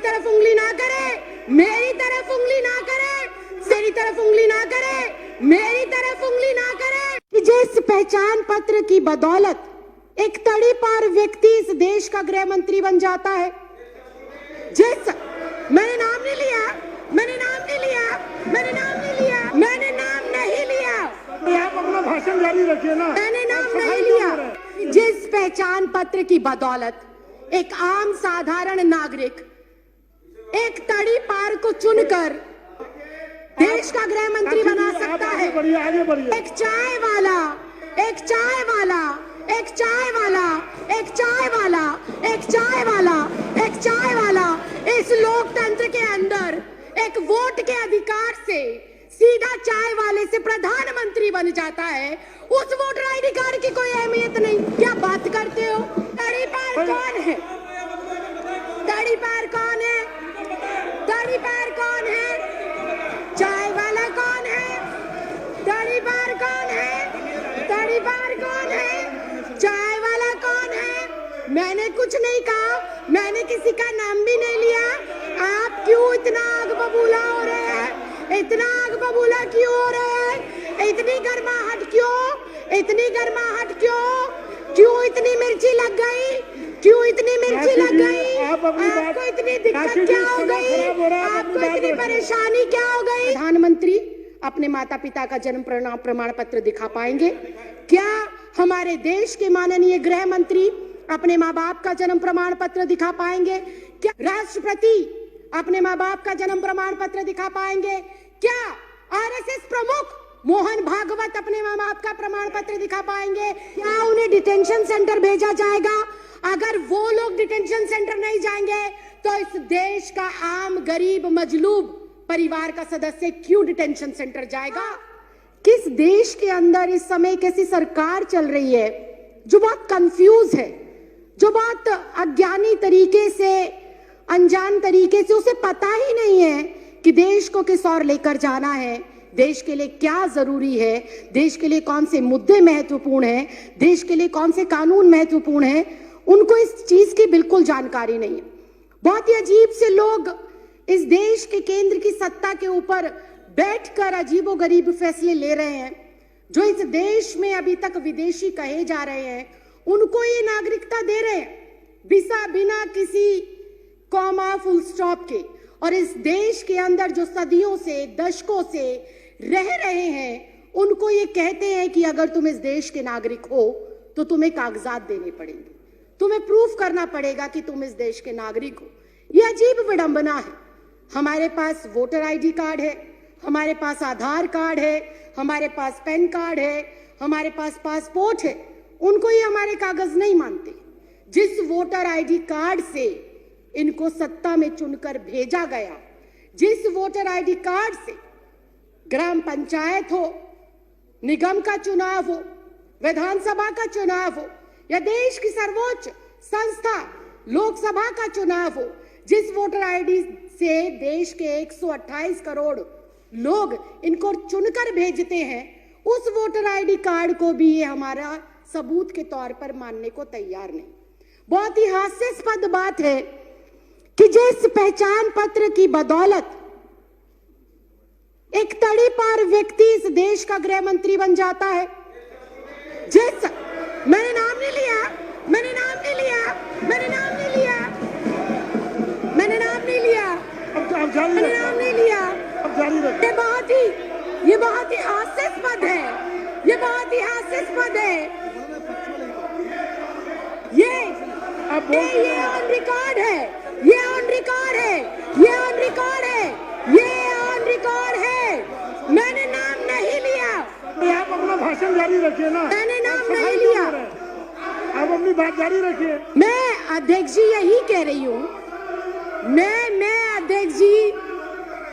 तरफ उंगली ना करे, मेरी तरफ उंगली ना करे, तेरी तरफ उंगली ना करे, मेरी तरफ उंगली ना करे। जिस पहचान पत्र की बदौलत एक तड़ीपार व्यक्ति इस देश का गृह मंत्री बन जाता है, मैंने नाम नहीं लिया, मैंने नाम नहीं लिया, मैंने नाम नहीं लिया, मैंने नाम नहीं लिया। आप अपना भाषण जारी रखिए ना। मैंने नाम नहीं लिया। जिस पहचान पत्र की बदौलत एक आम साधारण नागरिक एक तड़ीपार को चुनकर देश का गृह मंत्री बना सकता है। आगे बढ़िए। एक चाय वाला, एक चाय वाला, एक चाय वाला, एक चाय वाला, एक चाय वाला, एक चाय वाला इस लोकतंत्र के अंदर एक वोट के अधिकार से सीधा चाय वाले से प्रधानमंत्री बन जाता है। उस वोटर आईडी कार्ड की कोई अहमियत नहीं। क्या बात करते हो? तड़ीपार कौन है? तड़ीपार कौन है? तड़ीपार कौन है? चाय वाला कौन है? तड़ीपार कौन है? तड़ीपार कौन है? चाय वाला कौन है? मैंने कुछ नहीं कहा, मैंने किसी का नाम भी नहीं लिया। आप क्यों इतना आग बबूला हो रहे हैं? इतना आग बबूला क्यों हो रहे हैं? इतनी गर्माहट क्यों? इतनी गर्माहट क्यों? क्यों इतनी मिर्ची लग गई? क्यों इतनी मिर्ची लग गई? आपको इतनी दिक्कत क्या हो गई? आपको इतनी परेशानी क्या हो गई? प्रधानमंत्री अपने माता पिता का जन्म प्रमाण पत्र दिखा पाएंगे क्या? हमारे देश के माननीय गृह मंत्री अपने माँ बाप का जन्म प्रमाण पत्र दिखा पाएंगे क्या? राष्ट्रपति अपने माँ बाप का जन्म प्रमाण पत्र दिखा पाएंगे क्या? आरएसएस प्रमुख मोहन भागवत अपने माँ बाप का प्रमाण पत्र दिखा पाएंगे क्या? उन्हें डिटेंशन सेंटर भेजा जाएगा? अगर वो लोग डिटेंशन सेंटर नहीं जाएंगे तो इस देश का आम गरीब मजलूब परिवार का सदस्य क्यों डिटेंशन सेंटर जाएगा? किस देश के अंदर इस समय कैसी सरकार चल रही है जो बहुत कंफ्यूज है, जो बहुत अज्ञानी तरीके से, अनजान तरीके से, उसे पता ही नहीं है कि देश को किस ओर लेकर जाना है, देश के लिए क्या जरूरी है, देश के लिए कौन से मुद्दे महत्वपूर्ण हैं, देश के लिए कौन से कानून महत्वपूर्ण हैं। उनको इस चीज की बिल्कुल जानकारी नहीं है। बहुत ही अजीब से लोग इस देश के केंद्र की सत्ता के ऊपर बैठकर अजीबोगरीब फैसले ले रहे हैं। जो इस देश में अभी तक विदेशी कहे जा रहे हैं उनको ये नागरिकता दे रहे हैं बिना किसी कॉमा फुल स्टॉप के। और इस देश के अंदर जो सदियों से, दशकों से रह रहे हैं उनको ये कहते हैं कि अगर तुम इस देश के नागरिक हो तो तुम्हें कागजात देने पड़ेंगे, तुम्हें प्रूफ करना पड़ेगा कि तुम इस देश के नागरिक हो। यह अजीब विडंबना है। हमारे पास वोटर आईडी कार्ड है, हमारे पास आधार कार्ड है, हमारे पास पैन कार्ड है, हमारे पास पासपोर्ट है, उनको ये हमारे कागज नहीं मानते। जिस वोटर आईडी कार्ड से इनको सत्ता में चुनकर भेजा गया, जिस वोटर आईडी कार्ड से ग्राम पंचायत हो, निगम का चुनाव हो, विधानसभा का चुनाव हो या देश की सर्वोच्च संस्था लोकसभा का चुनाव हो, जिस वोटर आईडी से देश के 128 करोड़ लोग इनको चुनकर भेजते हैं, उस वोटर आईडी कार्ड को भी ये हमारा सबूत के तौर पर मानने को तैयार नहीं। बहुत ही हास्यास्पद बात है कि जिस पहचान पत्र की बदौलत एक तड़ीपार व्यक्ति इस देश का गृह मंत्री बन जाता है, मैंने नाम नहीं लिया, मैंने नाम नहीं लिया, मैंने नाम नहीं लिया, मैंने नाम नहीं लिया, मैंने नाम नहीं लिया। ये बहुत ही हास्यास्पद है, ये बहुत ही हास्यास्पद है। ये ऑन रिकॉर्ड है, ये ऑन रिकॉर्ड है, ये ऑन रिकॉर्ड है, ये ऑन रिकॉर्ड है। मैंने नाम नहीं लिया। आप अपना भाषण जारी रखिए ना। मैंने नाम नहीं लिया। आप अपनी बात जारी रखिए। मैं अध्यक्ष जी यही कह रही हूँ, मैं अध्यक्ष जी,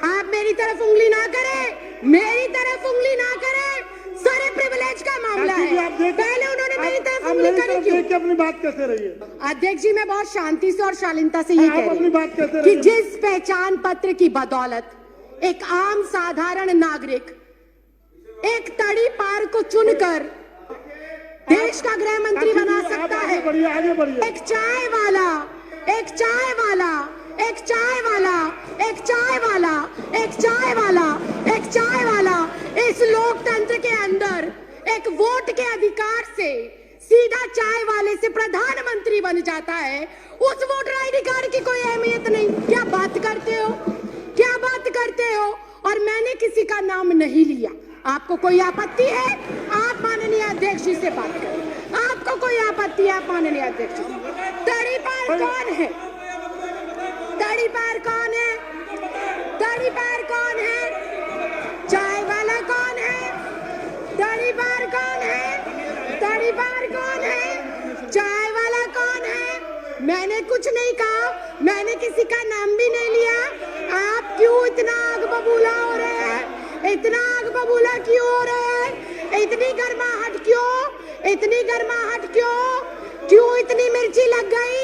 आप मेरी तरफ उंगली ना करें, मेरी तरफ उंगली ना करें। सारे प्रिविलेज का मामला है। पहले उन्होंने मेरी तरफ उंगली करी क्यों? अपनी बात कहते रहिए। अध्यक्ष जी, मैं बहुत शांति से और शालीनता से ये कह रही हूँ कि जिस पहचान पत्र की बदौलत एक आम साधारण नागरिक एक तड़ीपार को चुनकर देश का गृह मंत्री बना सकता है। आगे बढ़िए। एक चाय वाला, एक चाय वाला, एक चाय वाला एक चाय वाला एक चाय वाला एक चाय वाला इस लोकतंत्र के अंदर एक वोट के अधिकार से सीधा चाय वाले से प्रधानमंत्री बन जाता है, उस वोटर आईडी कार्ड की कोई अहमियत नहीं। क्या बात करते हो, क्या बात करते हो? और मैंने किसी का नाम नहीं लिया। आपको कोई आपत्ति है? आप माननीय अध्यक्ष जी से बात करें। आपको कोई आपत्ति है? आप माननीय अध्यक्ष जी से। तड़ीपार कौन है? तड़ीपार कौन है? तड़ीपार कौन है? चाय वाला कौन है? तड़ीपार कौन है? तड़ीपार कौन है? चाय वाला कौन है? मैंने कुछ नहीं कहा, मैंने किसी का नाम भी नहीं लिया। आप क्यों इतना आग बबूला हो रहे हैं? इतना आग बबूला क्यों हो रहे हैं? इतनी गर्माहट क्यों? इतनी गर्माहट क्यों? क्यों इतनी मिर्ची लग गई?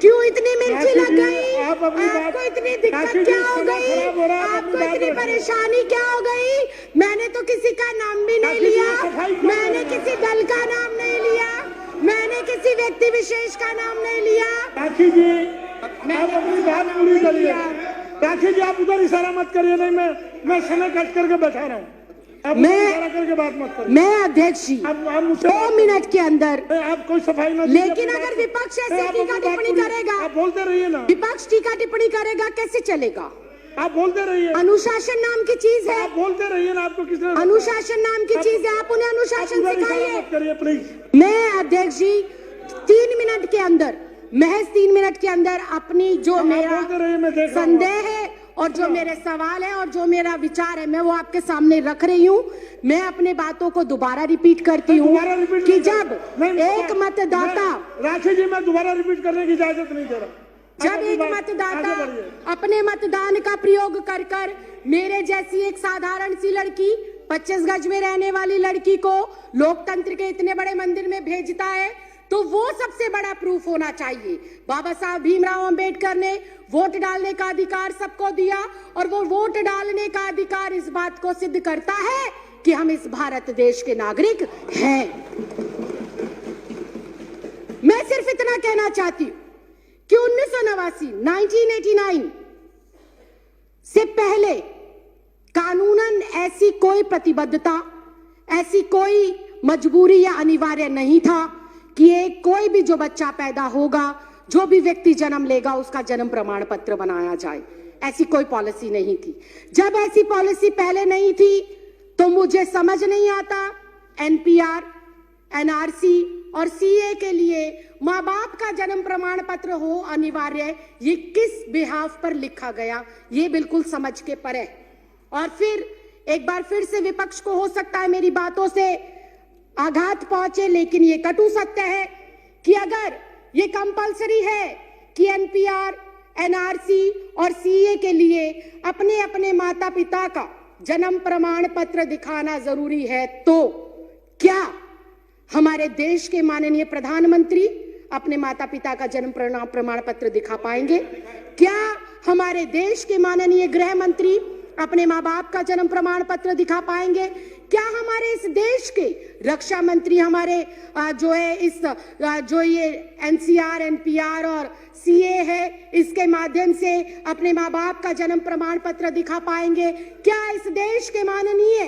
क्यों इतनी मिर्ची लग गई? आपको इतनी दिक्कत क्या हो गई? आपको इतनी परेशानी क्या हो गई? मैंने तो किसी का नाम भी नहीं लिया, मैंने किसी दल का नाम नहीं लिया, मैंने किसी व्यक्ति विशेष का नाम नहीं लिया। राखी जी, आप अपनी बात पूरी करिए। राखी जी, आप उधर इशारा मत करिए। नहीं, मैं समय कट करके बैठा रहा हूँ। आप इशारा करके बात मत करिए। मैं अध्यक्ष जी आप मुझसे 2 मिनट के अंदर, आप कोई सफाई ना। लेकिन अगर विपक्ष ऐसे टीका टिप्पणी करेगा, आप बोलते रहिए ना। विपक्ष टीका टिप्पणी करेगा, कैसे चलेगा? आप बोलते रहिए। अनुशासन नाम की चीज है, आप बोलते रहिए ना। आपको किसने? अनुशासन नाम की चीज है, आप उन्हें अनुशासन सिखाइए। मत करिए प्लीज। मैं अध्यक्ष जी 3 मिनट के अंदर, महज 3 मिनट के अंदर अपनी जो मेरा संदेह है और जो मेरे सवाल है और जो मेरा विचार है, मैं वो आपके सामने रख रही हूँ। मैं अपने बातों को दोबारा रिपीट करती हूँ कि जब एक मतदाता, राखी जी, मैं दोबारा रिपीट करने की इजाजत नहीं दे रहा। जब एक मतदाता अपने मतदान का प्रयोग कर कर मेरे जैसी एक साधारण सी लड़की, 25 गज में रहने वाली लड़की को लोकतंत्र के इतने बड़े मंदिर में भेजता है, तो वो सबसे बड़ा प्रूफ होना चाहिए। बाबा साहब भीमराव अंबेडकर ने वोट डालने का अधिकार सबको दिया, और वो वोट डालने का अधिकार इस बात को सिद्ध करता है कि हम इस भारत देश के नागरिक हैं। मैं सिर्फ इतना कहना चाहती हूं कि 1989 से पहले कानूनन ऐसी कोई प्रतिबद्धता, ऐसी कोई मजबूरी या अनिवार्य नहीं था कि एक कोई भी जो बच्चा पैदा होगा, जो भी व्यक्ति जन्म लेगा, उसका जन्म प्रमाण पत्र बनाया जाए। ऐसी कोई पॉलिसी नहीं थी। जब ऐसी पॉलिसी पहले नहीं थी तो मुझे समझ नहीं आता एनपीआर, एनआरसी और सीए के लिए माँ बाप का जन्म प्रमाण पत्र हो अनिवार्य, ये किस बिहाफ पर लिखा गया, ये बिल्कुल समझ के परे। और फिर एक बार फिर से विपक्ष को हो सकता है मेरी बातों से आघात पहुंचे, लेकिन ये कटु सत्य है कि अगर ये कंपलसरी है कि एनपीआर, एनआरसी और सीए के लिए अपने अपने माता पिता का जन्म प्रमाण पत्र दिखाना जरूरी है, तो क्या हमारे देश के माननीय प्रधानमंत्री अपने माता पिता का जन्म प्रमाण पत्र दिखा पाएंगे? क्या हमारे देश के माननीय गृह मंत्री अपने माँ बाप का जन्म प्रमाण पत्र दिखा पाएंगे? क्या हमारे इस देश के रक्षा मंत्री हमारे जो ये एनसीआर, एनपीआर और सीए है, इसके माध्यम से अपने माँ बाप का जन्म प्रमाण पत्र दिखा पाएंगे? क्या इस देश के माननीय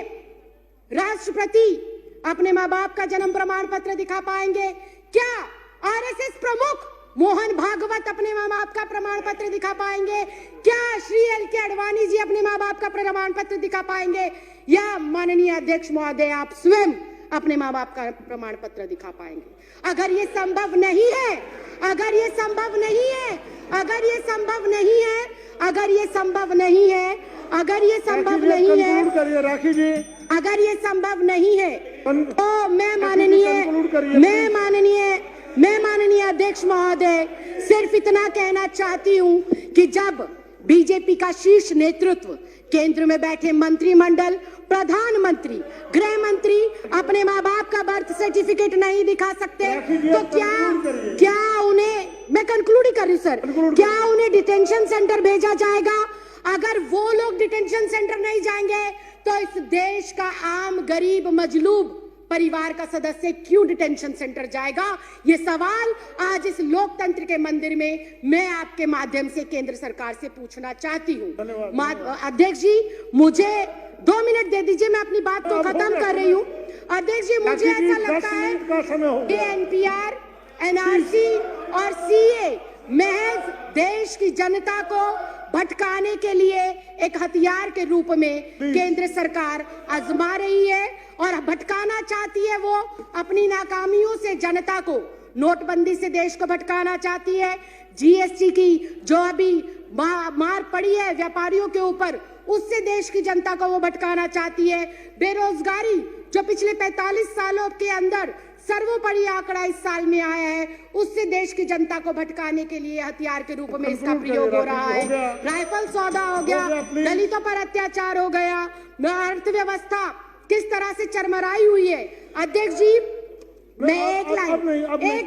राष्ट्रपति अपने माँ बाप का जन्म प्रमाण पत्र दिखा पाएंगे? क्या आरएसएस प्रमुख मोहन भागवत अपने माँ बाप का प्रमाण पत्र दिखा पाएंगे? क्या श्री एल.के. आडवाणी जी अपने माँ बाप का प्रमाण पत्र दिखा पाएंगे? या माननीय अध्यक्ष महोदय आप स्वयं अपने माँ बाप का प्रमाण पत्र दिखा पाएंगे? अगर ये संभव नहीं है, अगर ये संभव नहीं है, अगर ये संभव नहीं है, अगर ये संभव नहीं है, अगर ये संभव नहीं है, राखी जी, अगर ये संभव नहीं है, तो मैं माननीय अध्यक्ष महोदय सिर्फ इतना कहना चाहती हूं कि जब बीजेपी का शीर्ष नेतृत्व, केंद्र में बैठे मंत्रिमंडल, प्रधानमंत्री, गृह मंत्री अपने माँ बाप का बर्थ सर्टिफिकेट नहीं दिखा सकते, तो क्या उन्हें, मैं कंक्लूड ही कर रही हूँ सर, क्या उन्हें डिटेंशन सेंटर भेजा जाएगा? अगर वो लोग डिटेंशन सेंटर नहीं जाएंगे तो इस देश का आम गरीब मजलूब परिवार का सदस्य क्यों डिटेंशन सेंटर जाएगा? ये सवाल आज इस लोकतंत्र के मंदिर में मैं आपके माध्यम से केंद्र सरकार से पूछना चाहती हूँ। अध्यक्ष जी, मुझे 2 मिनट दे दीजिए, मैं अपनी बात को खत्म कर रही हूँ। अध्यक्ष जी, मुझे ऐसा लगता है कि एनपीआर, एनआरसी और सीए महज देश की जनता को भटकाने के लिए एक हथियार के रूप में केंद्र सरकार आजमा रही है और भटकाना चाहती है वो अपनी नाकामियों से जनता को। नोटबंदी से देश को भटकाना चाहती है, जीएसटी की जो अभी मार पड़ी है व्यापारियों के ऊपर, उससे देश की जनता को वो भटकाना चाहती है। बेरोजगारी जो पिछले 45 सालों के अंदर सर्वोपरि आंकड़ा इस साल में आया है, उससे देश की जनता को भटकाने के लिए हथियार के रूप में इसका प्रयोग हो रहा है। राइफल सौदा हो गया, दलितों पर अत्याचार हो गया, अर्थव्यवस्था किस तरह से चरमराई हुई है। अध्यक्ष जी, मैं एक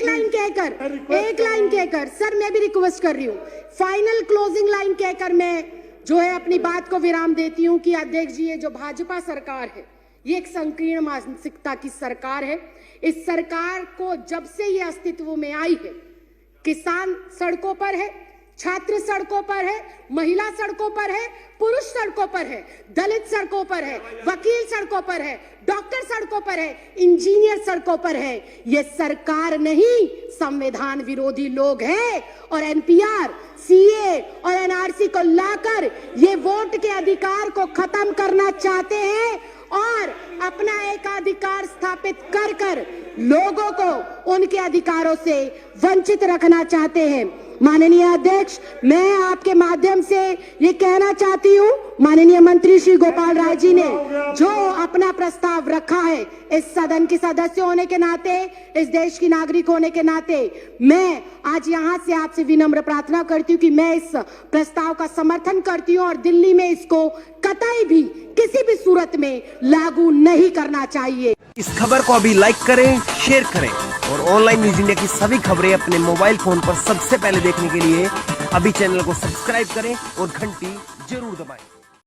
लाइन कहकर सर, मैं भी रिक्वेस्ट कर रही हूँ, फाइनल क्लोजिंग लाइन कहकर मैं जो है अपनी बात को विराम देती हूँ कि अध्यक्ष जी, ये जो भाजपा सरकार है, ये एक संकीर्ण मानसिकता की सरकार है। इस सरकार को जब से ये अस्तित्व में आई है, किसान सड़कों पर है, छात्र सड़कों पर है, महिला सड़कों पर है, पुरुष सड़कों पर है, दलित सड़कों पर है, वकील सड़कों पर है, डॉक्टर सड़कों पर है, इंजीनियर सड़कों पर है। ये सरकार नहीं, संविधान विरोधी लोग हैं और एनपीआर, सीए और एनआरसी को लाकर ये वोट के अधिकार को खत्म करना चाहते हैं और अपना एकाधिकार स्थापित कर कर लोगों को उनके अधिकारों से वंचित रखना चाहते हैं। माननीय अध्यक्ष, मैं आपके माध्यम से ये कहना चाहती हूँ, माननीय मंत्री श्री गोपाल राय जी ने जो अपना प्रस्ताव रखा है, इस सदन के सदस्य होने के नाते, इस देश की नागरिक होने के नाते, मैं आज यहाँ से आपसे विनम्र प्रार्थना करती हूँ कि मैं इस प्रस्ताव का समर्थन करती हूँ और दिल्ली में इसको कतई भी किसी भी सूरत में लागू नहीं करना चाहिए। इस खबर को अभी लाइक करें, शेयर करें और ऑनलाइन न्यूज इंडिया की सभी खबरें अपने मोबाइल फोन पर सबसे पहले देखने के लिए अभी चैनल को सब्सक्राइब करें और घंटी जरूर दबाएं।